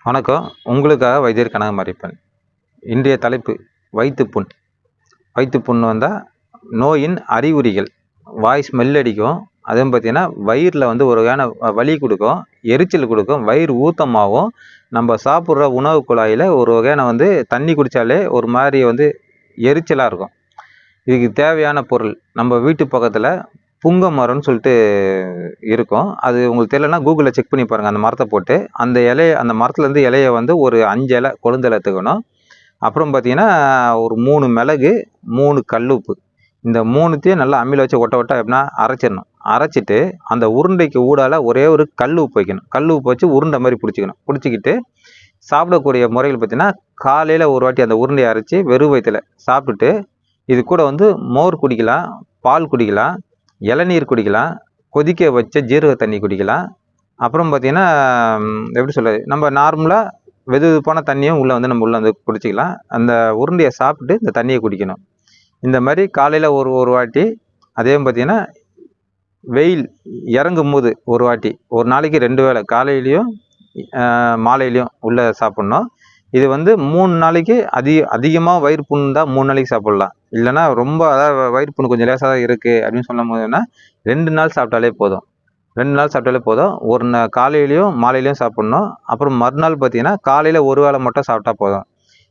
வணக்கம். உங்களுக்காக வைத்தியர் கனகமறைப்பன். இன்றைய தலைப்பு வயிற்றுப்புண். வயிற்றுப்புண் வந்தால் நோயின் அறிகுறிகள். வாய் ஸ்மெல் அடிக்கும். அதுவும் பார்த்தீங்கன்னா வயிறில் வந்து ஒரு வகையான வலி கொடுக்கும், எரிச்சல் கொடுக்கும், வயிறு ஊத்தமாகவும், நம்ம சாப்பிட்ற உணவு குழாயில் ஒரு வகையான வந்து தண்ணி குடித்தாலே ஒரு மாதிரி வந்து எரிச்சலாக இருக்கும். இதுக்கு தேவையான பொருள் நம்ம வீட்டு பக்கத்தில் புங்க மரம்னு சொல்லிட்டு இருக்கும். அது உங்களுக்கு தெரியலன்னா கூகுளில் செக் பண்ணி பாருங்கள். அந்த மரத்தை போட்டு அந்த இலையை, அந்த மரத்துலேருந்து இலையை வந்து ஒரு 5 இலை கொழுந்தலை எடுத்துக்கணும். அப்புறம் பார்த்தீங்கன்னா ஒரு 3 மிளகு, 3 கல்லுப்பு, இந்த 3த்தையும் நல்லா அம்மியில் வச்சு ஒட்ட ஒட்ட எப்படின்னா அரைச்சிடணும். அரைச்சிட்டு அந்த உருண்டைக்கு ஊடால ஒரே ஒரு கல் உப்பு வைக்கணும். கல் உப்பு வச்சு உருண்டை மாதிரி பிடிச்சிக்கணும். பிடிச்சிக்கிட்டு சாப்பிடக்கூடிய முறைகள் பார்த்தீங்கன்னா காலையில் ஒரு வாட்டி அந்த உருண்டையை அரைச்சி வெறும் வயிற்றுல சாப்பிட்டுட்டு, இது கூட வந்து மோர் குடிக்கலாம், பால் குடிக்கலாம், இளநீர் குடிக்கலாம், கொதிக்க வச்ச ஜீரக தண்ணி குடிக்கலாம். அப்புறம் பார்த்தீங்கன்னா எப்படி சொல்கிறது, நம்ம நார்மலாக வெது வெதுப்பான தண்ணியும் உள்ளே வந்து நம்ம உள்ளே வந்து குடிச்சிக்கலாம். அந்த உருண்டையை சாப்பிட்டு இந்த தண்ணியை குடிக்கணும். இந்த மாதிரி காலையில் ஒரு வாட்டி, அதே பார்த்தீங்கன்னா வெயில் இறங்கும் போது ஒரு வாட்டி, ஒரு நாளைக்கு 2 வேளை காலையிலையும் மாலையிலையும் உள்ளே சாப்பிட்ணும். இது வந்து 3 நாளைக்கு அதிகமாக வயிறு புண் தான் 3 நாளைக்கு சாப்பிட்லாம். இல்லைன்னா ரொம்ப அதாவது வயிறு புண்ணு கொஞ்சம் லேசாக தான் இருக்குது அப்படின்னு சொல்லும் போதுன்னா 2 நாள் சாப்பிட்டாலே போதும். 2 நாள் சாப்பிட்டாலே போதும். ஒரு காலையிலையும் மாலையிலையும் சாப்பிட்ணும். அப்புறம் மறுநாள் பார்த்தீங்கன்னா காலையில் ஒரு வேளை மட்டும் சாப்பிட்டா போதும்.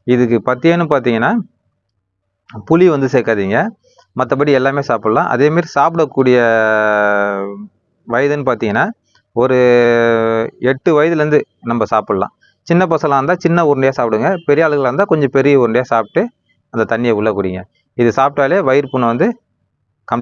இதுக்கு பத்தியம்னு பார்த்தீங்கன்னா புளி வந்து சேர்க்காதீங்க. மற்றபடி எல்லாமே சாப்பிட்லாம். அதேமாரி சாப்பிடக்கூடிய வயதுன்னு பார்த்தீங்கன்னா ஒரு 8 வயதுலேருந்து நம்ம சாப்பிட்லாம். சின்ன பசங்களாக இருந்தால் சின்ன உருண்டையாக சாப்பிடுங்க. பெரிய ஆளுகளாக இருந்தால் கொஞ்சம் பெரிய உருண்டையாக சாப்பிட்டு அந்த தண்ணியை உள்ளே குடிங்க. இது சாப்பிட்டாலே வயிறு புண்ணை வந்து